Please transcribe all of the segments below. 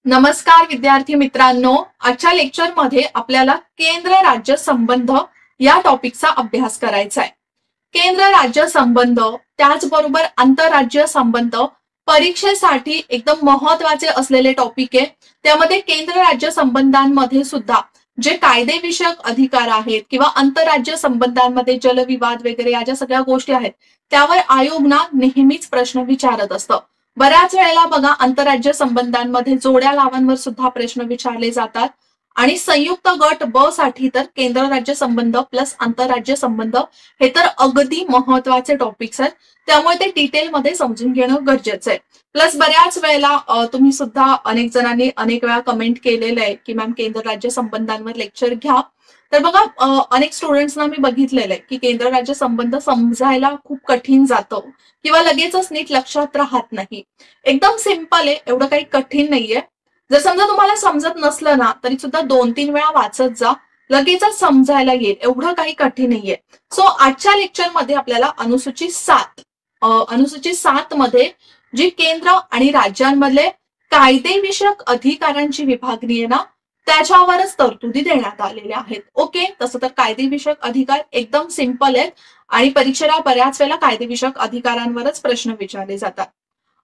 नमस्कार विद्यार्थी मित्रांनो, आजच्या लेक्चरमध्ये आपल्याला केंद्र राज्य संबंध या टॉपिकचा अभ्यास करायचा आहे। केंद्र राज्य संबंध त्याचबरोबर आंतरराज्य संबंध परीक्षेसाठी एकदम महत्त्वाचे असलेले टॉपिक आहे। त्यामध्ये केंद्र राज्य संबंधांमध्ये सुद्धा जे कायदेविषयक अधिकार आहेत किंवा आंतरराज्य संबंधांमध्ये जलविवाद वगैरे या ज्या सगळ्या गोष्टी आहेत त्यावर आयोग ना नेहमीच प्रश्न विचारत असतं। बऱ्याच वेळेला बघा आंतरराज्य संबंधांमध्ये जोड्या लावांवर सुद्धा प्रश्न विचारले जातात आणि संयुक्त गट ब साठी तर केंद्र राज्य संबंध प्लस आंतरराज्य संबंध हे तर अगदी महत्त्वाचे टॉपिक्स आहेत, त्यामुळे ते डिटेलमध्ये समजून घेणं गरजेचं आहे। प्लस बऱ्याच वेळेला तुम्ही सुद्धा अनेक जणांनी अनेक वेळा कमेंट केलेलं आहे की मॅम केंद्र राज्य संबंधांवर लेक्चर घ्या। तर बघा अनेक स्टुडंट्सना मी बघितलेलं आहे की केंद्र राज्य संबंध समजायला खूप कठीण जातं किंवा लगेचच नीट लक्षात राहत नाही। एकदम सिंपल आहे, एवढं काही कठीण नाहीये। जर समजा तुम्हाला समजत नसलं ना तरी सुद्धा 2-3 वेळा वाचत जा, लगेचच समजायला येईल, एवढं काही कठीण नाहीये। सो आजच्या लेक्चर मध्ये आपल्याला अनुसूची 7 मध्ये जी केंद्र आणि राज्यांमधले कायदेविषयक अधिकारांची विभागणी आहे ना त्याच्यावरच तरतुदी देण्यात आलेल्या आहेत। ओके, तसं तर कायदेविषयक अधिकार एकदम सिंपल आहेत आणि परीक्षेला बऱ्याच वेळेला कायदेविषयक अधिकारांवरच प्रश्न विचारले जातात।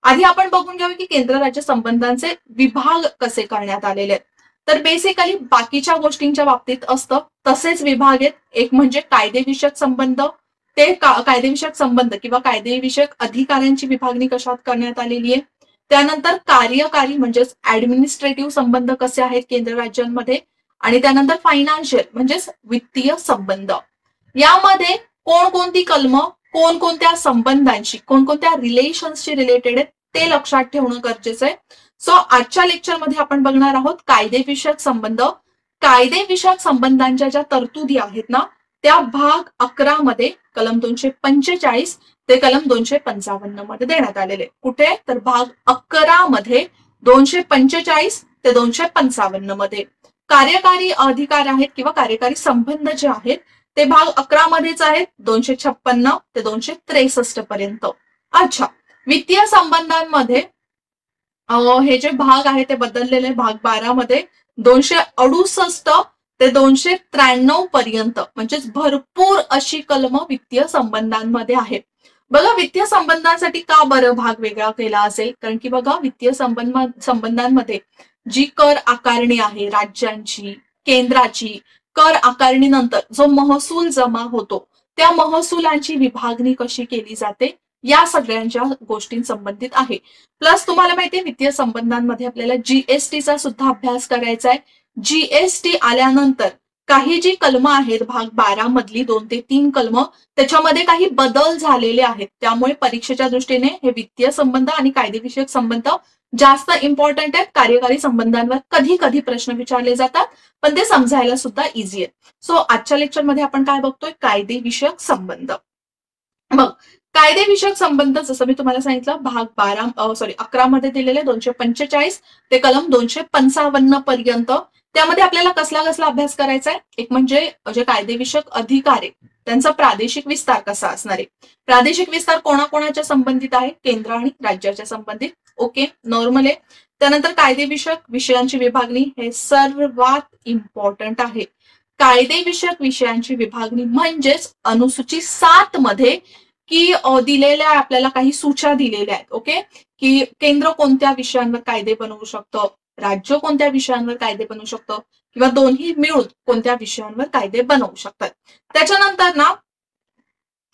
आधी आपण बघून घेऊ की केंद्र राज्य संबंधांचे विभाग कसे करण्यात आलेले आहेत। तर बेसिकली बाकीच्या गोष्टींच्या बाबतीत असतं तसेच विभाग आहेत। एक म्हणजे कायदेविषयक संबंध, ते कायदेविषयक संबंध किंवा कायदेविषयक अधिकारांची विभागणी कशात करण्यात आलेली आहे। त्यानंतर कार्यकारी म्हणजेच ऍडमिनिस्ट्रेटिव्ह संबंध कसे आहेत केंद्र राज्यांमध्ये, आणि त्यानंतर फायनान्शियल म्हणजेच वित्तीय संबंध। यामध्ये कोणकोणती कलम कोणकोणत्या संबंधांशी कोणकोणत्या रिलेशन्सशी रिलेटेड आहेत ते लक्षात ठेवणं गरजेचं आहे। सो आजच्या लेक्चरमध्ये आपण बघणार आहोत कायदेविषयक संबंध। कायदेविषयक संबंधांच्या ज्या तरतुदी आहेत ना त्या भाग 11 मध्ये कलम 245 ते कलम 255 मध्ये देण्यात आलेले। कुठे तर भाग 11 मध्ये 245 ते 255 मध्ये कार्यकारी अधिकार आहेत किंवा कार्यकारी संबंध जे आहेत ते भाग 11 मध्येच आहेत, 256 ते 263 पर्यंत। अच्छा, वित्तीय संबंधांमध्ये हे जे भाग आहे ते बदललेले भाग 12 मध्ये 268 ते 293 पर्यंत, म्हणजेच भरपूर अशी कलम वित्तीय संबंधांमध्ये आहेत। बघा वित्तीय संबंधांसाठी का बरं भाग वेगळा केला असेल, कारण की बघा वित्तीय संबंधांमध्ये जी कर आकारणी आहे राज्यांची केंद्राची, कर आकारणीनंतर जो महसूल जमा होतो त्या महसुलांची विभागणी कशी केली जाते या सगळ्यांच्या गोष्टींसंबंधित आहे। प्लस तुम्हाला माहिती आहे वित्तीय संबंधांमध्ये आपल्याला जीएसटीचा सुद्धा अभ्यास करायचा आहे। जीएसटी आल्यानंतर काही जी कलम आहेत भाग 12 मधली 2 ते 3 कलम त्याच्यामध्ये काही बदल झालेले आहेत, त्यामुळे परीक्षेच्या दृष्टीने हे वित्तीय संबंध आणि कायदेविषयक संबंध जास्त इम्पॉर्टंट आहेत। कार्यकारी संबंधांवर कधी कधी प्रश्न विचारले जातात पण ते समजायला सुद्धा इझी आहे। सो आजच्या लेक्चरमध्ये आपण काय बघतोय, कायदेविषयक संबंध। मग कायदेविषयक संबंध जसं मी तुम्हाला सांगितलं भाग 11 मध्ये दिलेले 245 ते कलम 255 पर्यंत। त्यामध्ये आपल्याला कसला अभ्यास करायचा आहे, एक म्हणजे जे कायदेविषयक अधिकार आहे त्यांचा प्रादेशिक विस्तार कसा असणार आहे। प्रादेशिक विस्तार कोणाकोणाच्या संबंधित आहे, केंद्र आणि राज्याच्या संबंधित। ओके, नॉर्मल आहे। त्यानंतर कायदेविषयक विषयांची विभागणी हे सर्वात इम्पॉर्टंट आहे। कायदेविषयक विषयांची विभागणी म्हणजेच अनुसूची 7 मध्ये की दिलेल्या आपल्याला काही सूच्या दिलेल्या आहेत। ओके, की केंद्र कोणत्या विषयांवर कायदे बनवू शकतं, राज्य कोणत्या विषयांवर कायदे बनवू शकतं किंवा दोन्ही मिळून कोणत्या विषयांवर कायदे बनवू शकतात। त्याच्यानंतर ना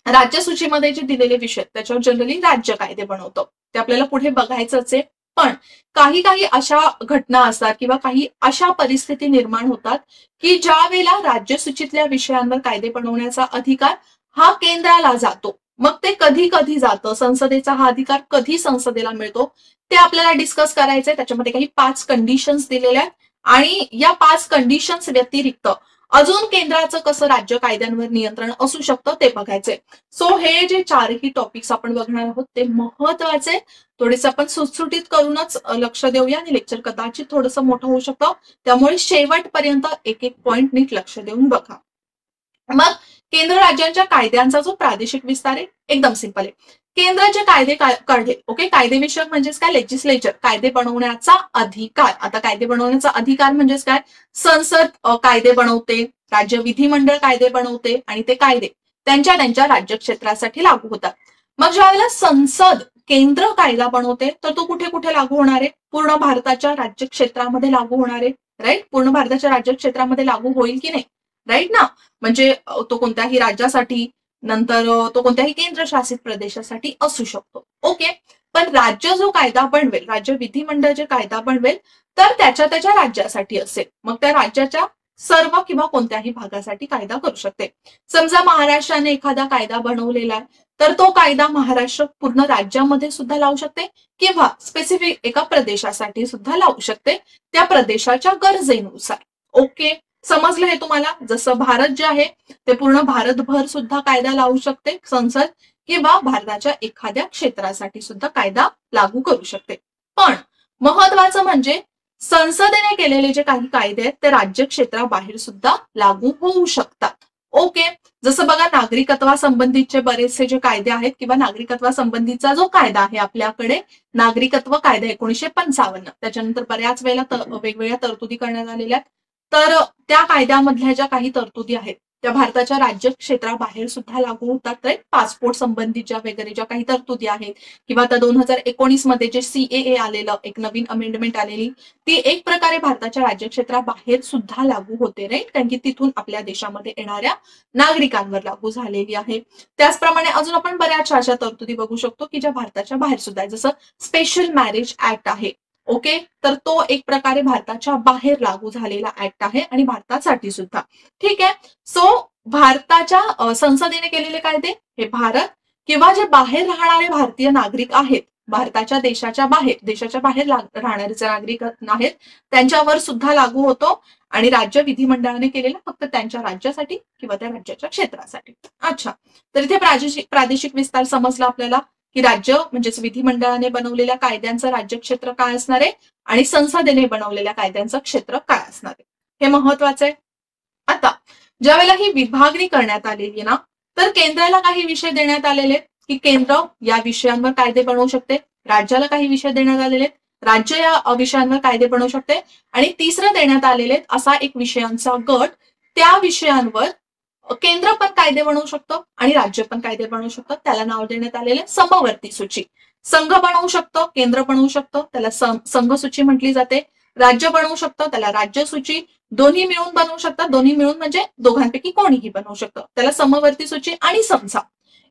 राज्यसूचीमध्ये जे दिलेले विषय त्याच्यावर जनरली राज्य कायदे बनवतं, ते आपल्याला पुढे बघायचंच आहे। पण काही अशा घटना असतात किंवा काही अशा परिस्थिती निर्माण होतात की ज्या वेळेला राज्यसूचीतल्या विषयांवर कायदे बनवण्याचा अधिकार हा केंद्राला जातो। मग ते कधी जातं, संसदेचा हा अधिकार कधी संसदेला मिळतो ते आपल्याला डिस्कस करायचंय। त्याच्यामध्ये काही 5 कंडिशन्स दिलेल्या आहेत आणि या 5 कंडिशन्स व्यतिरिक्त अजून केंद्राचं कसं राज्य कायद्यांवर नियंत्रण असू शकतं ते बघायचंय। सो हे जे 4ही टॉपिक्स आपण बघणार आहोत ते महत्वाचे, थोडेसे आपण सुटसुटीत करूनच लक्ष देऊया आणि लेक्चर कदाचित थोडंसं मोठं होऊ शकतं, त्यामुळे शेवटपर्यंत एक पॉइंट नीट लक्ष देऊन बघा। मग केंद्र राज्यांच्या कायद्यांचा जो प्रादेशिक विस्तार आहे एकदम सिंपल आहे. केंद्र जे कायदे काढेल, ओके, कायदेविषयक म्हणजेच काय, लेजिस्लेचर, कायदे बनवण्याचा अधिकार. आता कायदे बनवण्याचा अधिकार म्हणजेच काय, संसद कायदे बनवते, राज्य विधिमंडळ कायदे बनवते आणि ते कायदे त्यांच्या त्यांच्या राज्यक्षेत्रासाठी लागू होतात. मग ज्यावेळेला संसद केंद्र कायदा बनवते तर तो कुठे कुठे लागू होणार आहे, पूर्ण भारताच्या राज्यक्षेत्रामध्ये लागू होणार आहे, राईट. पूर्ण भारताच्या राज्यक्षेत्रामध्ये लागू होईल की नाही, राईट ना. म्हणजे तो कोणत्याही राज्यासाठी, नंतर तो कोणत्याही केंद्रशासित प्रदेशासाठी असू शकतो, ओके. पण राज्य जो कायदा बनवेल, राज्य विधिमंडळ जे कायदा बनवेल तर त्याच्या त्याच्या राज्यासाठी असेल. मग त्या राज्याच्या सर्व किंवा कोणत्याही भागासाठी कायदा करू शकते. समजा महाराष्ट्राने एखादा कायदा बनवलेला आहे तर तो कायदा महाराष्ट्र पूर्ण राज्यामध्ये सुद्धा लावू शकते किंवा स्पेसिफिक एका प्रदेशासाठी सुद्धा लावू शकते, त्या प्रदेशाच्या गरजेनुसार, ओके. समजलं हे तुम्हाला. जसं भारत जे आहे ते पूर्ण भारतभर सुद्धा कायदा लावू शकते संसद, किंवा भारताच्या एखाद्या क्षेत्रासाठी सुद्धा कायदा लागू करू शकते. पण महत्वाचं म्हणजे संसदेने केलेले जे काही कायदे आहेत ते राज्य क्षेत्राबाहेर सुद्धा लागू होऊ शकतात, ओके. जसं बघा, नागरिकत्वासंबंधीचे बरेचसे जे कायदे आहेत किंवा नागरिकत्वासंबंधीचा जो कायदा आहे आपल्याकडे, नागरिकत्व कायदा 1955, त्याच्यानंतर बऱ्याच वेळेला वेगवेगळ्या तरतुदी करण्यात आलेल्या आहेत. तर त्या कायद्यामधल्या ज्या काही तरतुदी आहेत त्या भारताच्या राज्य क्षेत्राबाहेर सुद्धा लागू होतात, राईट. पासपोर्ट संबंधीच्या वगैरे ज्या काही तरतुदी आहेत, किंवा आता 2019 मध्ये जे CAA आलेलं, एक नवीन अमेंडमेंट आलेली, ती एक प्रकारे भारताच्या राज्यक्षेत्राबाहेर सुद्धा लागू होते, राईट. कारण की तिथून आपल्या देशामध्ये येणाऱ्या नागरिकांवर लागू झालेली आहे. त्याचप्रमाणे अजून आपण बऱ्याचशा अशा तरतुदी बघू शकतो की ज्या भारताच्या बाहेर सुद्धा आहे. जसं स्पेशल मॅरेज ऍक्ट आहे, ओके. तर तो एक प्रकारे भारताच्या बाहेर लागू झालेला ऍक्ट आहे आणि भारतासाठी सुद्धा, ठीक आहे. सो भारताच्या संसदेने केलेले कायदे हे भारत किंवा जे बाहेर राहणारे भारतीय नागरिक आहेत, भारताच्या देशाच्या बाहेर राहणारे जे नागरिक आहेत त्यांच्यावर सुद्धा लागू होतो, आणि राज्य विधिमंडळाने केलेला फक्त त्यांच्या राज्यासाठी किंवा त्या राज्याच्या क्षेत्रासाठी. अच्छा, तर इथे प्रादेशिक विस्तार समजला आपल्याला की राज्य म्हणजेच विधिमंडळाने बनवलेल्या कायद्यांचं राज्यक्षेत्र काय असणार आहे आणि संसदेने बनवलेल्या कायद्यांचं क्षेत्र काय असणार आहे, हे महत्वाचं आहे. आता ज्यावेळेला ही विभागणी करण्यात आलेली ना, तर केंद्राला काही विषय देण्यात आलेले की केंद्र या विषयांवर कायदे बनवू शकते, राज्याला काही विषय देण्यात आलेले, राज्य या विषयांवर कायदे बनवू शकते, आणि तिसरं देण्यात आलेले असा एक विषयांचा गट, त्या विषयांवर केंद्र पण कायदे बनवू शकतं आणि राज्य पण कायदे बनवू शकतं. त्याला नाव देण्यात आलेले समवर्ती सूची. संघ बनवू शकतं, केंद्र बनवू शकतं, त्याला संघ सूची म्हटली जाते. राज्य बनवू शकतं, त्याला राज्य सूची. दोन्ही मिळून बनवू शकतात, दोन्ही मिळून म्हणजे दोघांपैकी कोणीही बनवू शकतं, त्याला समवर्ती सूची. आणि समजा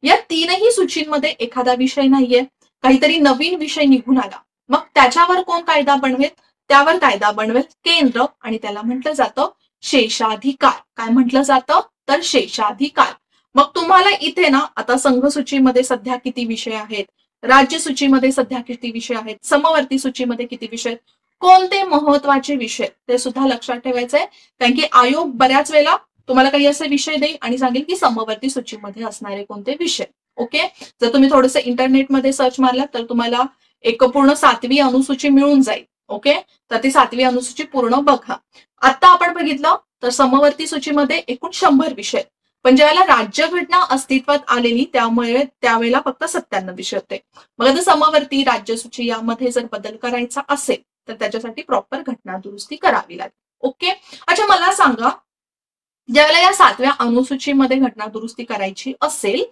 या तीनही सूचींमध्ये एखादा विषय नाहीये, काहीतरी नवीन विषय निघून आला, मग त्याच्यावर कोण कायदा बनवेल, त्यावर कायदा बनवेल केंद्र, आणि त्याला म्हटलं जातं शेषाधिकार. काय म्हटलं जातं तर शेषाधिकार. मग तुम्हाला इथे ना आता संघ सूचीमध्ये सध्या किती विषय आहेत, राज्य सूचीमध्ये सध्या किती विषय आहेत, समवर्ती सूचीमध्ये किती विषय आहेत, कोणते महत्वाचे विषय ते सुद्धा लक्षात ठेवायचंय. कारण की आयोग बऱ्याच वेळेला तुम्हाला काही असे विषय देईल आणि सांगेल की समवर्ती सूचीमध्ये असणारे कोणते विषय, ओके. जर तुम्ही थोडंसं इंटरनेटमध्ये सर्च मारलात तर तुम्हाला एक पूर्ण 7वी अनुसूची मिळून जाईल, ओके. तर ती 7वी अनुसूची पूर्ण बघा. आता आपण बघितलं तर समवर्ती सूचीमध्ये एकूण 100 विषय, पण ज्यावेळेला राज्यघटना अस्तित्वात आलेली त्यामुळे त्यावेळेला फक्त 97 विषय होते. मग आता समवर्ती राज्य सूची यामध्ये जर बदल करायचा असेल तर त्याच्यासाठी प्रॉपर घटना दुरुस्ती करावी लागेल, ओके. अच्छा, मला सांगा, ज्यावेळेला या 7व्या अनुसूचीमध्ये घटना दुरुस्ती करायची असेल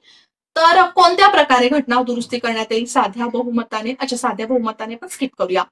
तर कोणत्या प्रकारे घटना दुरुस्ती करण्यात येईल, साध्या बहुमताने. अच्छा, साध्या बहुमताने पण स्किप करूया,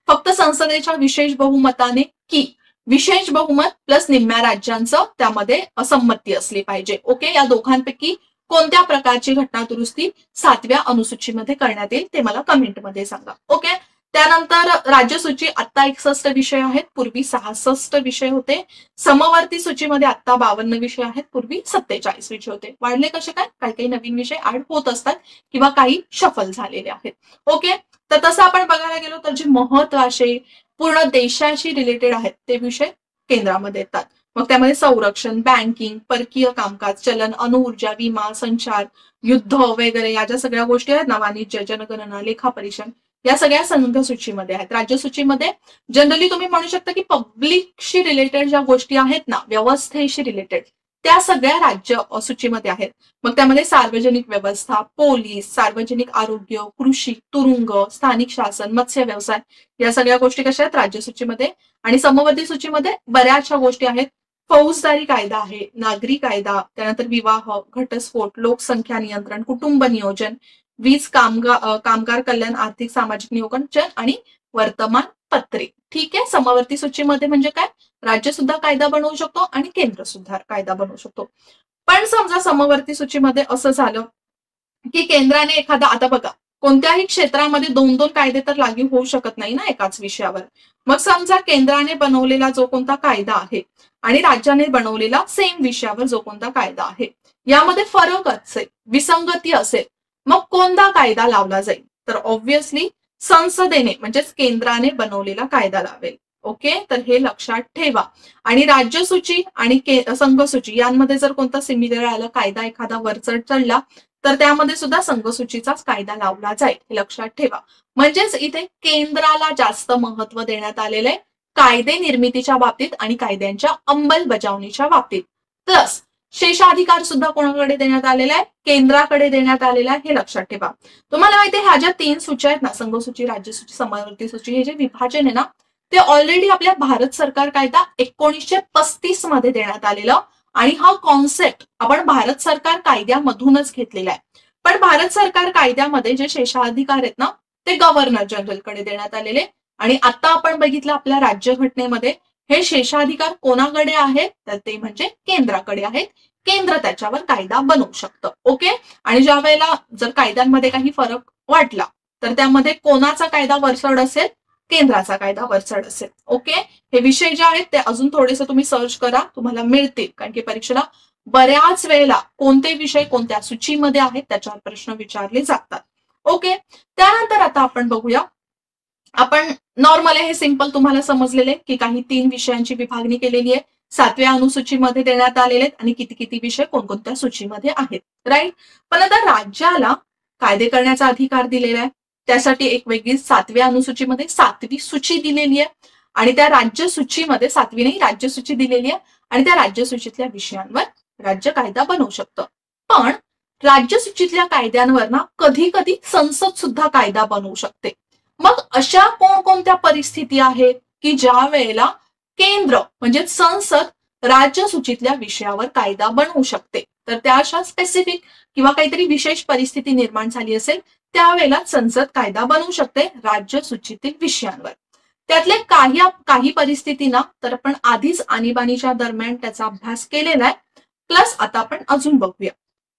फक्त संसदेच्या विशेष बहुमताने की विशेष बहुमत प्लस निम्म्या राज्यांचं त्यामध्ये असंमती असली पाहिजे, ओके. या दोघांपैकी कोणत्या प्रकारची घटना दुरुस्ती 7व्या अनुसूचीमध्ये करण्यात येईल ते मला कमेंटमध्ये सांगा, ओके. त्यानंतर राज्य सूची आता 61 विषय आहेत, पूर्वी 66 विषय होते. समवर्ती सूचीमध्ये आता 52 विषय आहेत, पूर्वी 47 विषय होते. वाढले कसे काय, काही काही नवीन विषय ऍड होत असतात किंवा काही शफल झालेले आहेत, ओके. तर तसं आपण बघायला गेलो तर जे महत्वाचे पूर्ण देशाशी रिलेटेड आहेत ते विषय केंद्रामध्ये येतात. मग त्यामध्ये संरक्षण, बँकिंग, परकीय कामकाज, चलन, अणुऊर्जा, विमा, संचार, युद्ध वगैरे या ज्या सगळ्या गोष्टी आहेत ना, वाणिज्य, जनगणना, लेखापरीक्षण, या सगळ्या संघ सूचीमध्ये आहेत. राज्य सूचीमध्ये जनरली तुम्ही म्हणू शकता की पब्लिकशी रिलेटेड ज्या गोष्टी आहेत ना, व्यवस्थेशी रिलेटेड त्या सगळ्या राज्य सूचीमध्ये आहेत. मग त्यामध्ये सार्वजनिक व्यवस्था, पोलीस, सार्वजनिक आरोग्य, कृषी, तुरुंग, स्थानिक शासन, मत्स्य व्यवसाय या सगळ्या गोष्टी कशा आहेत राज्य सूचीमध्ये. आणि समवर्ती सूचीमध्ये बऱ्याचशा गोष्टी आहेत. फौजदारी कायदा आहे, नागरी कायदा, त्यानंतर विवाह, घटस्फोट, लोकसंख्या नियंत्रण, कुटुंब नियोजन, वीज, कामगार कल्याण, आर्थिक सामाजिक नियोजन आणि वर्तमानपत्रे. ठीक आहे. समवर्ती सूचीमध्ये म्हणजे काय, राज्य सुद्धा कायदा बनवू शकतो आणि केंद्र सुद्धा कायदा बनवू शकतो. पण समजा समवर्ती सूचीमध्ये असं झालं की केंद्राने एखादा, आता बघा कोणत्याही क्षेत्रामध्ये 2-2 कायदे तर लागू होऊ शकत नाही ना एकाच विषयावर. मग समजा केंद्राने बनवलेला जो कोणता कायदा आहे आणि राज्याने बनवलेला सेम विषयावर जो कोणता कायदा आहे, यामध्ये फरक असेल, विसंगती असेल, मग कोणता कायदा लावला जाईल, तर ऑब्व्हियसली संसदेने म्हणजेच केंद्राने बनवलेला कायदा लावेल. ओके, तर हे लक्षात ठेवा. आणि राज्यसूची आणि संघसूची यांमध्ये जर कोणता सिमिलर आला कायदा, एखादा वरचढ चढला, तर त्यामध्ये सुद्धा संघसूचीचाच कायदा लावला जाईल, हे लक्षात ठेवा. म्हणजेच इथे केंद्राला जास्त महत्व देण्यात आलेलं आहे कायदे निर्मितीच्या बाबतीत आणि कायद्यांच्या अंमलबजावणीच्या बाबतीत. प्लस शेषाधिकार सुद्धा कोणाकडे देण्यात आलेला आहे, केंद्राकडे देण्यात आलेला आहे, हे लक्षात ठेवा. तुम्हाला माहिती आहे ह्या ज्या 3 सूची आहेत ना, संघसूची, राज्यसूची, समवर्ती सूची, हे जे विभाजन आहे ना, ते ऑलरेडी आपल्या भारत सरकार कायदा 1935 मध्ये देण्यात आलेलं. आणि हा कॉन्सेप्ट आपण भारत सरकार कायद्यामधूनच घेतलेला आहे. पण भारत सरकार कायद्यामध्ये जे शेषाधिकार आहेत ना, ते गव्हर्नर जनरलकडे देण्यात आलेले. आणि आता आपण बघितलं आपल्या राज्यघटनेमध्ये हे शेषाधिकार कोणाकडे आहेत, तर ते म्हणजे केंद्राकडे आहेत. केंद्र त्याच्यावर कायदा बनवू शकतं. ओके, आणि ज्या वेळेला जर कायद्यांमध्ये काही फरक वाटला तर त्यामध्ये कोणाचा कायदा वरचढ असेल, केंद्राचा कायदा वरचढ असेल. ओके, हे विषय जे आहेत ते अजून थोडेसे तुम्ही सर्च करा, तुम्हाला मिळतील. कारण की परीक्षेला बऱ्याच वेळेला कोणते विषय कोणत्या सूचीमध्ये आहेत त्याच्यावर प्रश्न विचारले जातात. ओके, त्यानंतर आता आपण बघूया. आपण नॉर्मल हे सिंपल तुम्हाला समजलेले की काही 3 विषयांची विभागणी केलेली आहे, 7व्या अनुसूचीमध्ये देण्यात आलेले आहेत आणि किती किती विषय कोणकोणत्या सूचीमध्ये आहेत. राईट. पण आता राज्याला कायदे करण्याचा अधिकार दिलेला आहे, त्यासाठी एक वेगळी 7व्या अनुसूचीमध्ये 7वी सूची दिलेली आहे. आणि त्या राज्य सूचीमध्ये 7वी नाही, राज्य सूची दिलेली आहे. आणि त्या राज्य सूचीतल्या विषयांवर राज्य कायदा बनवू शकतं. पण राज्य सूचीतल्या कायद्यांवर ना कधी कधी संसद सुद्धा कायदा बनवू शकते. मग अशा कोणकोणत्या परिस्थिती आहेत की ज्या वेळेला केंद्र म्हणजे संसद राज्य सूचीतल्या विषयावर कायदा बनवू शकते, तर त्या अशा स्पेसिफिक किंवा काहीतरी विशेष परिस्थिती निर्माण झाली असेल त्यावेळेला संसद कायदा बनवू शकते राज्य सूचीतील विषयांवर. त्यातले काही परिस्थिती ना तर आपण आधीच आणीबाणीच्या दरम्यान त्याचा अभ्यास केलेला आहे. प्लस आता आपण अजून बघूया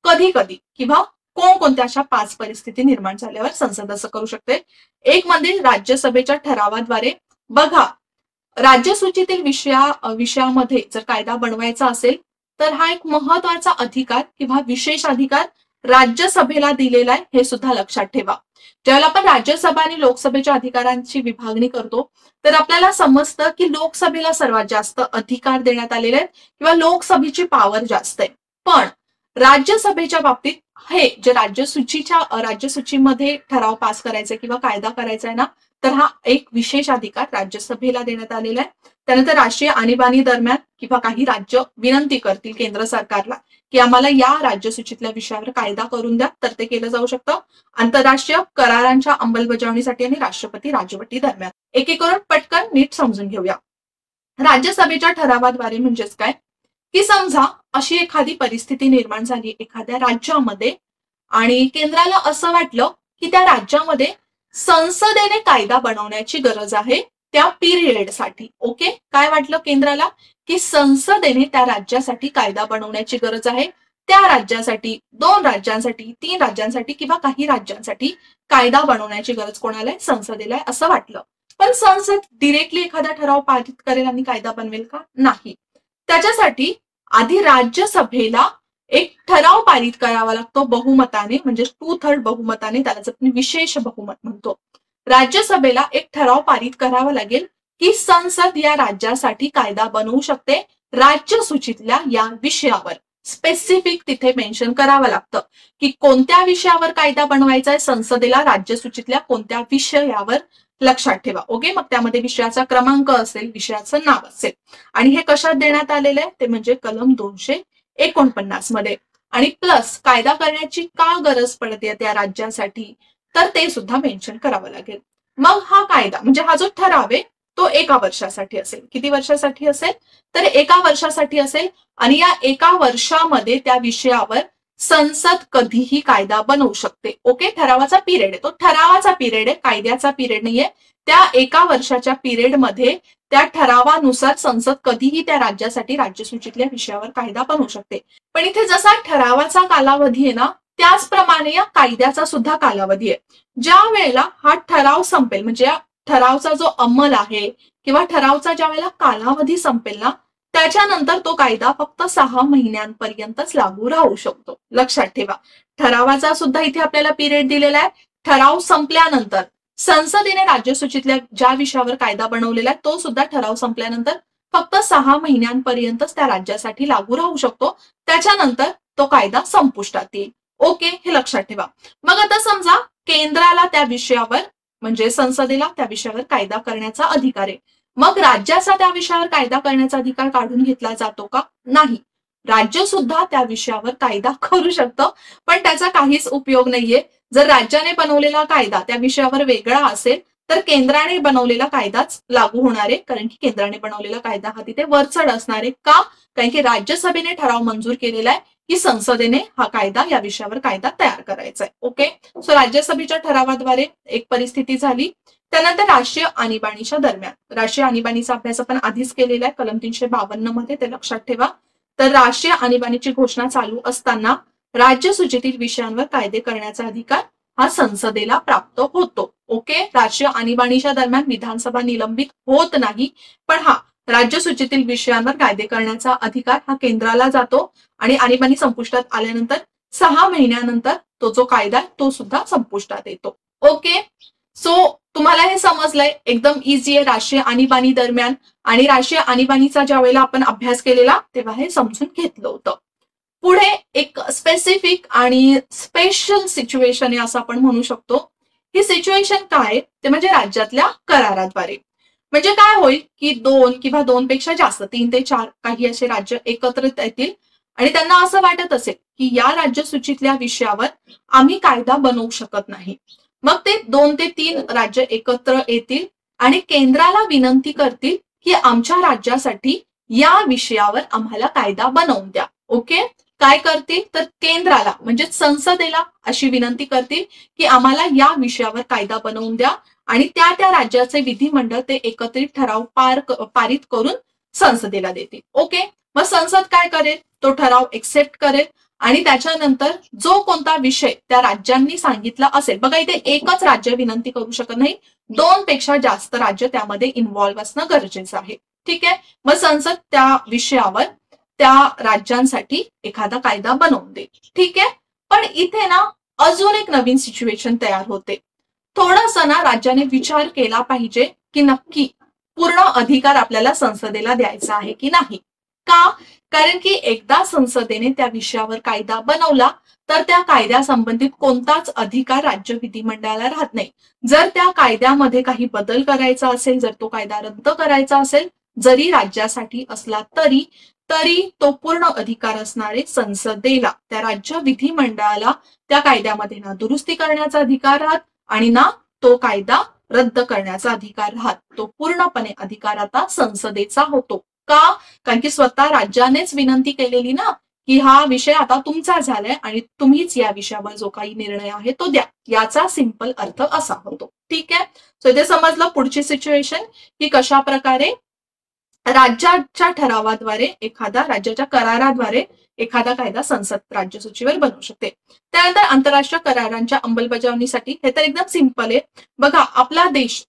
कधी कधी किंवा कोणकोणत्या अशा 5 परिस्थिती निर्माण झाल्यावर संसद असं करू शकते. एक म्हणजे राज्यसभेच्या ठरावाद्वारे. बघा, राज्य सूचीतील विषयामध्ये जर कायदा बनवायचा असेल तर हा एक महत्वाचा अधिकार किंवा विशेष अधिकार राज्यसभेला दिलेला आहे, हे सुद्धा लक्षात ठेवा. ज्यावेळेला आपण राज्यसभा आणि लोकसभेच्या अधिकारांची विभागणी करतो तर आपल्याला समजतं की लोकसभेला सर्वात जास्त अधिकार देण्यात आलेले आहेत किंवा लोकसभेची पॉवर जास्त आहे. पण राज्यसभेच्या बाबतीत हे जे राज्यसूचीमध्ये ठराव पास करायचा किंवा कायदा करायचा आहे ना, तर हा एक विशेष अधिकार राज्यसभेला देण्यात आलेला आहे. त्यानंतर राष्ट्रीय आणीबाणी दरम्यान किंवा काही राज्य विनंती करतील केंद्र सरकारला की आम्हाला या राज्यसूचीतल्या विषयावर कायदा करून द्या, तर ते केलं जाऊ शकतं. आंतरराष्ट्रीय करारांच्या अंमलबजावणीसाठी आणि राष्ट्रपती राजवटी दरम्यान. एक एक करून पटकन नीट समजून घेऊया. राज्यसभेच्या ठरावाद्वारे म्हणजेच काय की समजा अशी एखादी परिस्थिती निर्माण झाली एखाद्या राज्यामध्ये आणि केंद्राला असं वाटलं की त्या राज्यामध्ये संसदेने कायदा बनवण्याची गरज आहे त्या पिरियडसाठी. ओके, काय वाटलं केंद्राला की संसदेने त्या राज्यासाठी कायदा बनवण्याची गरज आहे, त्या राज्यासाठी, 2 राज्यांसाठी, 3 राज्यांसाठी किंवा काही राज्यांसाठी कायदा बनवण्याची गरज कोणाला आहे, संसदेला आहे असं वाटलं. पण संसद डिरेक्टली एखादा ठराव पारित करेल आणि कायदा बनवेल का? नाही. त्याच्यासाठी आधी राज्यसभेला एक ठराव पारित करावा लागतो बहुमताने, म्हणजे 2/3 बहुमताने, त्यालाच आपण विशेष बहुमत म्हणतो. राज्यसभेला एक ठराव पारित करावा लागेल की संसद या राज्यासाठी कायदा बनवू शकते राज्य सूचीतल्या या विषयावर. स्पेसिफिक तिथे मेन्शन करावं लागतं की कोणत्या विषयावर कायदा बनवायचा आहे संसदेला, राज्य सूचीतल्या कोणत्या विषयावर. लक्षात ठेवा. ओके, मग त्यामध्ये विषयाचा क्रमांक असेल, विषयाचं नाव असेल. आणि हे कशात देण्यात आलेलं आहे ते म्हणजे कलम 1949 मध्ये, आणि प्लस कायदा करण्याची का गरज पडते त्या राज्यासाठी, तर ते सुद्धा मेन्शन करावं लागेल. मग हा कायदा म्हणजे हा जो ठराव आहे तो 1 वर्षासाठी असेल. किती वर्षासाठी असेल, तर 1 वर्षासाठी असेल. आणि या 1 वर्षामध्ये त्या विषयावर संसद कधीही कायदा बनवू शकते. ओके, ठरावाचा पिरियड आहे तो, ठरावाचा पिरियड आहे, कायद्याचा पिरियड नाहीये. त्या 1 वर्षाच्या पिरियडमध्ये त्या ठरावानुसार संसद कधीही त्या राज्यासाठी राज्यसूचीतल्या विषयावर कायदा बनवू शकते. पण इथे जसा ठरावाचा कालावधी आहे ना, त्याचप्रमाणे या कायद्याचा सुद्धा कालावधी आहे. ज्या वेळेला हा ठराव संपेल, म्हणजे या ठरावचा जो अंमल आहे किंवा ठरावचा ज्या वेळेला कालावधी संपेल ना, त्याच्यानंतर तो कायदा फक्त 6 महिन्यांपर्यंतच लागू राहू शकतो. लक्षात ठेवा, ठरावाचा सुद्धा इथे आपल्याला पिरियड दिलेला आहे. ठराव संपल्यानंतर संसदेने राज्यसूचीतल्या ज्या विषयावर कायदा बनवलेला आहे तो सुद्धा ठराव संपल्यानंतर फक्त 6 महिन्यांपर्यंतच त्या राज्यासाठी लागू राहू शकतो. त्याच्यानंतर तो कायदा संपुष्टात येईल. ओके, हे लक्षात ठेवा. मग आता समजा केंद्राला त्या विषयावर म्हणजे संसदेला त्या विषयावर कायदा करण्याचा अधिकार आहे. मग राज्याचा त्या विषयावर कायदा करण्याचा अधिकार काढून घेतला जातो का? नाही. राज्य सुद्धा त्या विषयावर कायदा करू शकतं, पण त्याचा काहीच उपयोग नाहीये. जर राज्याने बनवलेला कायदा त्या विषयावर वेगळा असेल तर केंद्राने बनवलेला कायदाच लागू होणार आहे, कारण की केंद्राने बनवलेला कायदा हा तिथे वरचढ असणार आहे. का? कारण की राज्यसभेने ठराव मंजूर केलेला आहे की संसदेने हा कायदा या विषयावर कायदा तयार करायचा आहे. ओके, सो राज्यसभेच्या ठरावाद्वारे एक परिस्थिती झाली. त्यानंतर राष्ट्रीय आणीबाणीच्या दरम्यान, राष्ट्रीय आणीबाणीचा अभ्यास आपण आधीच केलेला आहे कलम 352 मध्ये, ते लक्षात ठेवा. तर राष्ट्रीय आणीबाणीची घोषणा चालू असताना राज्यसूचीतील विषयांवर कायदे करण्याचा अधिकार हा संसदेला प्राप्त होतो. ओके, राष्ट्रीय आणीबाणीच्या दरम्यान विधानसभा निलंबित होत नाही, पण हा राज्यसूचीतील विषयांवर कायदे करण्याचा अधिकार हा केंद्राला जातो. आणि आणीबाणी संपुष्टात आल्यानंतर 6 महिन्यानंतर तो जो कायदा तो सुद्धा संपुष्टात येतो. ओके, सो तुम्हाला हे समजलंय, एकदम इझी आहे. राष्ट्रीय आणीबाणी दरम्यान आणि राष्ट्रीय आणीबाणीचा ज्या वेळेला आपण अभ्यास केलेला तेव्हा हे समजून घेतलं होतं. पुढे एक स्पेसिफिक आणि स्पेशल सिच्युएशन आहे असं आपण म्हणू शकतो. ही सिच्युएशन काय ते म्हणजे राज्यातल्या कराराद्वारे. म्हणजे काय होईल की 2 किंवा 2 पेक्षा जास्त 3 ते 4 काही असे राज्य एकत्रित येतील आणि त्यांना असं वाटत असेल की या राज्यसूचीतल्या विषयावर आम्ही कायदा बनवू शकत नाही. मग ते 2 ते 3 राज्य एकत्र येतील आणि केंद्राला विनंती करतील की आमच्या राज्यासाठी या विषयावर आम्हाला कायदा बनवून द्या. ओके, काय करतील तर केंद्राला म्हणजे संसदेला अशी विनंती करतील की आम्हाला या विषयावर कायदा बनवून द्या, आणि त्या त्या राज्याचे विधिमंडळ ते एकत्रित ठराव पारित करून संसदेला देतील. ओके, मग संसद काय करेल, तो ठराव एक्सेप्ट करेल आणि त्याच्यानंतर जो कोणता विषय त्या राज्यांनी सांगितला असेल, बघा इथे एकच राज्य विनंती करू शकत नाही, 2 पेक्षा जास्त राज्य त्यामध्ये इन्व्हॉल्व्ह असणं गरजेचं आहे. ठीक आहे, मग संसद त्या विषयावर त्या राज्यांसाठी एखादा कायदा बनवून देईल. ठीक आहे, पण इथे ना अजून एक नवीन सिच्युएशन तयार होते. थोडासा ना राज्याने विचार केला पाहिजे की नक्की पूर्ण अधिकार आपल्याला संसदेला द्यायचा आहे की नाही. का? कारण की एकदा संसदेने त्या विषयावर कायदा बनवला तर त्या कायद्यासंबंधित कोणताच अधिकार राज्य विधिमंडळाला राहत नाही. जर त्या कायद्यामध्ये काही बदल करायचा असेल, जर तो कायदा रद्द करायचा असेल, जरी राज्यासाठी असला तरी तो पूर्ण अधिकार असणारे संसदेला, त्या राज्य विधिमंडळाला त्या कायद्यामध्ये ना दुरुस्ती करण्याचा अधिकार राहत आणि ना तो कायदा रद्द करण्याचा अधिकार राहत. तो पूर्णपणे अधिकार आता संसदेचा होतो. का? कारण की स्वतः राज्यानेच विनंती केलेली ना की हा विषय आता तुमचा झालाय आणि तुम्हीच या विषयावर जो काही निर्णय आहे तो द्या. याचा सिंपल अर्थ असा होतो. ठीक आहे, सो इथे समजलं पुढची सिच्युएशन की कशा प्रकारे राज्याच्या ठरावाद्वारे राज्याच्या कराराद्वारे एखादा कायदा संसद राज्यसूचीवर बनवू शकते. त्यानंतर आंतरराष्ट्रीय करारांच्या अंमलबजावणीसाठी हे तर एकदम सिंपल आहे. बघा आपला देश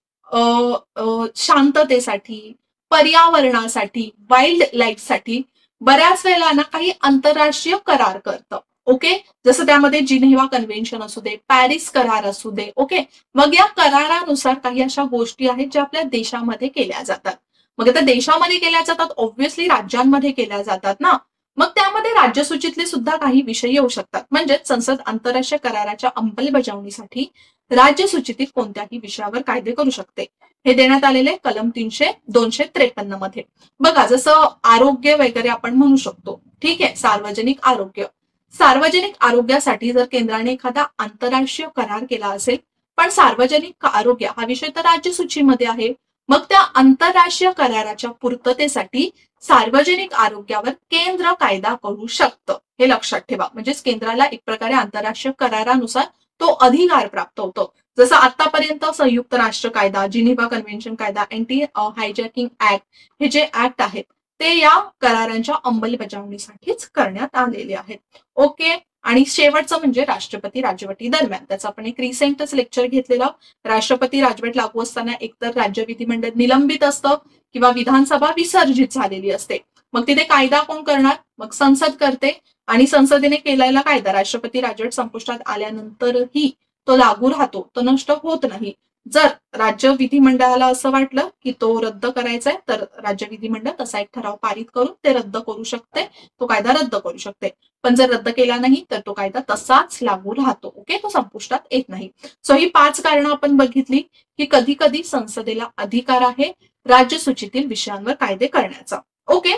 शांततेसाठी, पर्यावरणासाठी, वाईल्ड लाईफसाठी बऱ्याच वेळेला ना काही आंतरराष्ट्रीय करार करतं. ओके, जसं त्यामध्ये जिनेव्हा कन्व्हेन्शन असू दे, पॅरिस करार असू दे. ओके, मग या करारानुसार काही अशा गोष्टी आहेत ज्या आपल्या देशामध्ये केल्या जातात. मग आता देशामध्ये केल्या जातात, ऑब्व्हियसली राज्यांमध्ये केल्या जातात ना, मग त्यामध्ये राज्यसूचीतले सुद्धा काही विषय येऊ शकतात. म्हणजेच संसद आंतरराष्ट्रीय कराराच्या अंमलबजावणीसाठी राज्यसूचीतील कोणत्याही विषयावर कायदे करू शकते. हे देण्यात आलेले कलम 253 मध्ये. बघा जसं आरोग्य वगैरे आपण म्हणू शकतो ठीक आहे. सार्वजनिक आरोग्य. सार्वजनिक आरोग्यासाठी जर केंद्राने एखादा आंतरराष्ट्रीय करार केला असेल, पण सार्वजनिक आरोग्य हा विषय तर राज्य सूचीमध्ये आहे, मग त्या आंतरराष्ट्रीय कराराच्या पूर्ततेसाठी सार्वजनिक आरोग्यावर केंद्र कायदा करू शकतं, हे लक्षात ठेवा. म्हणजेच केंद्राला एक प्रकारे आंतरराष्ट्रीय करारानुसार तो अधिकार प्राप्त होतो. जसं आतापर्यंत संयुक्त राष्ट्र कायदा, जिनिव्हा कन्व्हेन्शन कायदा, अँटी हायजॅकिंग ऍक्ट, हे जे ऍक्ट आहेत ते या करारांच्या अंमलबजावणीसाठीच करण्यात आलेले आहेत. ओके. आणि शेवटचं म्हणजे राष्ट्रपती राजवटी दरम्यान. त्याचं आपण एक रिसेंटच लेक्चर घेतलेलं. राष्ट्रपती राजवट लागू असताना एकतर राज्य विधिमंडळ निलंबित असतं किंवा विधानसभा विसर्जित झालेली असते. मग तिथे कायदा कोण करणार? मग संसद करते. आणि संसदेने केलेला कायदा राष्ट्रपती राजवट संपुष्टात आल्यानंतरही तो लागू राहतो, तो नष्ट होत नाही. जर राज्य विधिमंडळाला असं वाटलं की तो रद्द करायचा आहे, तर राज्य विधिमंडळ तसा एक ठराव पारित करून ते रद्द करू शकते, तो कायदा रद्द करू शकते. पण जर रद्द केला नाही तर तो कायदा तसाच लागू राहतो. ओके, तो संपुष्टात येत नाही. सो ही 5 कारणं आपण बघितली की कधी कधी संसदेला अधिकार आहे राज्य सूचीतील विषयांवर कायदे करण्याचा. ओके.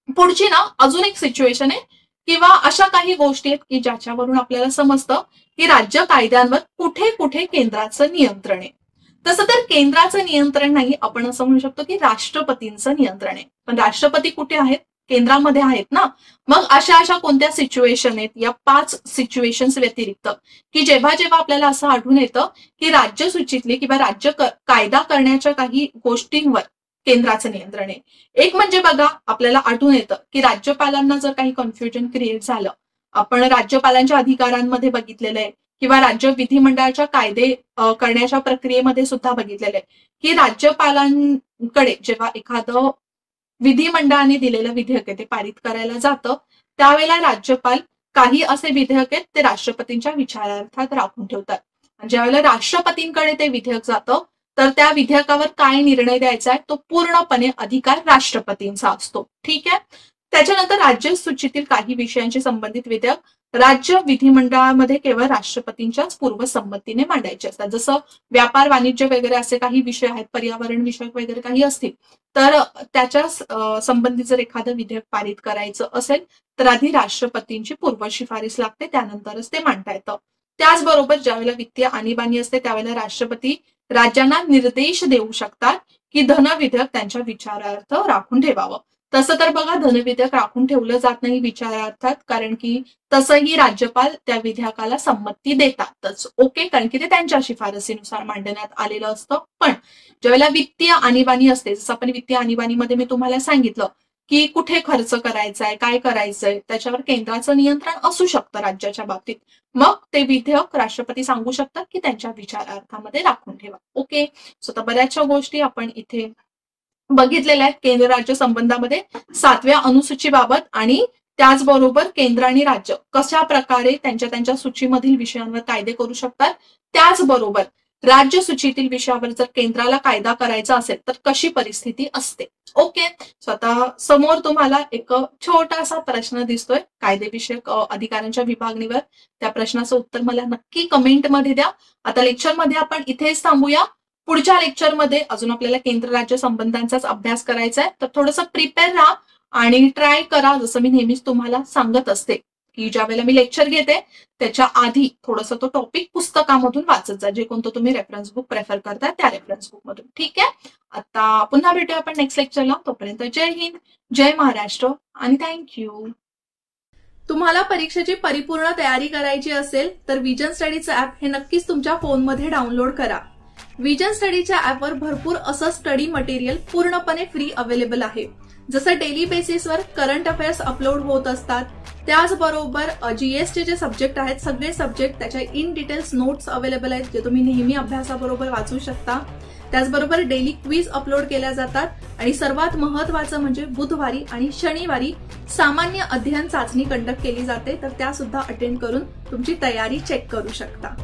पुढची ना अजून एक सिच्युएशन आहे किंवा अशा काही गोष्टी आहेत की ज्याच्यावरून आपल्याला समजतं की राज्य कायद्यांवर कुठे कुठे केंद्राचं नियंत्रण आहे. तसं तर केंद्राचं नियंत्रण नाही, आपण असं म्हणू शकतो की राष्ट्रपतींचं नियंत्रण आहे. पण राष्ट्रपती कुठे आहेत? केंद्रामध्ये आहेत ना. मग अशा कोणत्या सिच्युएशन आहेत या 5 सिच्युएशन्स व्यतिरिक्त की जेव्हा जेव्हा आपल्याला असं आढळून येतं की राज्य सूचीतली किंवा राज्य कायदा करण्याच्या काही गोष्टींवर केंद्राचं नियंत्रण आहे. एक म्हणजे बघा, आपल्याला आढळून येतं की राज्यपालांना जर काही कन्फ्युजन क्रिएट झालं, आपण राज्यपालांच्या अधिकारांमध्ये बघितलेलं आहे किंवा राज्य विधिमंडळाच्या कायदे करण्याच्या प्रक्रियेमध्ये सुद्धा बघितलेलं आहे की राज्यपालांकडे जेव्हा एखादं विधिमंडळाने दिलेलं विधेयक आहे ते पारित करायला जातं, त्यावेळेला राज्यपाल काही असे विधेयक आहेत ते राष्ट्रपतींच्या विचारार्थात राखून ठेवतात. ज्यावेळेला राष्ट्रपतींकडे ते विधेयक जातं तर त्या विधेयकावर काय निर्णय द्यायचा आहे तो पूर्णपणे अधिकार राष्ट्रपतींचा असतो. ठीक आहे. त्याच्यानंतर राज्य सूचीतील काही विषयांशी संबंधित विधेयक राज्य विधिमंडळामध्ये केवळ राष्ट्रपतींच्याच पूर्वसंमतीने मांडायचे असतात. जसं व्यापार वाणिज्य वगैरे असे काही विषय आहेत, पर्यावरण विषयक वगैरे काही असतील, तर त्याच्या संबंधित जर एखादं विधेयक पारित करायचं असेल तर आधी राष्ट्रपतींची पूर्व शिफारस लागते, त्यानंतरच ते मांडता येतं. त्याचबरोबर ज्यावेळेला वित्तीय आणीबाणी असते त्यावेळेला राष्ट्रपती राज्यांना निर्देश देऊ शकतात की धन विधेयक त्यांच्या विचारार्थ राखून ठेवावं. तसं तर बघा, धन विधेयक राखून ठेवलं जात नाही विचारार्थात, कारण की तसंही राज्यपाल त्या विधेयकाला संमती देतातच. ओके, कारण की ते त्यांच्या शिफारसीनुसार मांडण्यात आलेलं असतं. पण ज्यावेळेला वित्तीय आणीबाणी असते, जसं आपण वित्तीय आणीबाणीमध्ये मी तुम्हाला सांगितलं की कुठे खर्च करायचा आहे, काय करायचंय, त्याच्यावर केंद्राचं नियंत्रण असू शकतं राज्याच्या बाबतीत. मग ते विधेयक राष्ट्रपती सांगू शकतात की त्यांच्या विचारार्थामध्ये राखून ठेवा. ओके. सो आता बऱ्याचशा गोष्टी आपण इथे बघितलेल्या आहेत केंद्र राज्य संबंधामध्ये 7व्या अनुसूचीबाबत, आणि त्याचबरोबर केंद्र आणि राज्य कशा प्रकारे त्यांच्या सूचीमधील विषयांवर कायदे करू शकतात. त्याचबरोबर राज्य सूचीतील विषयावर जर केंद्राला कायदा करायचा असेल तर कशी परिस्थिती असते. ओके. स्वतः समोर तुम्हाला एक छोटासा प्रश्न दिसतोय कायदेविषयक अधिकारांच्या विभागणीवर. त्या प्रश्नाचं उत्तर मला नक्की कमेंटमध्ये द्या. आता लेक्चरमध्ये आपण इथेच थांबूया. पुढच्या लेक्चरमध्ये अजून आपल्याला केंद्र राज्य संबंधांचाच अभ्यास करायचा आहे, तर थोडंसं प्रिपेअर राहा आणि ट्राय करा. जसं मी नेहमीच तुम्हाला सांगत असते की ज्या वेळेला मी लेक्चर घेते त्याच्या आधी थोडंसं तो टॉपिक पुस्तकामधून वाचत जा, जे कोणतं तुम्ही रेफरन्स बुक प्रेफर करता त्या रेफरन्स बुक मधून. ठीक आहे. आता पुन्हा भेटूया आपण नेक्स्ट लेक्चरला. तोपर्यंत जय हिंद, जय महाराष्ट्र आणि थँक्यू. तुम्हाला परीक्षेची परिपूर्ण तयारी करायची असेल तर विजन स्टडीचं ऍप हे नक्कीच तुमच्या फोनमध्ये डाउनलोड करा. विजन स्टडीच्या ऍपवर भरपूर असं स्टडी मटेरियल पूर्णपणे फ्री अवेलेबल आहे. जसं डेली बेसिसवर करंट अफेअर्स अपलोड होत असतात, त्याचबरोबर जीएसचे जे सब्जेक्ट आहेत सगळे सब्जेक्ट त्याच्या इन डिटेल्स नोट्स अवेलेबल आहेत जे तुम्ही नेहमी अभ्यासाबरोबर वाचू शकता. त्याचबरोबर डेली क्विज अपलोड केल्या जातात आणि सर्वात महत्त्वाचं म्हणजे बुधवारी आणि शनिवारी सामान्य अध्ययन चाचणी कंडक्ट केली जाते, तर त्या सुद्धा अटेंड करून तुमची तयारी चेक करू शकता.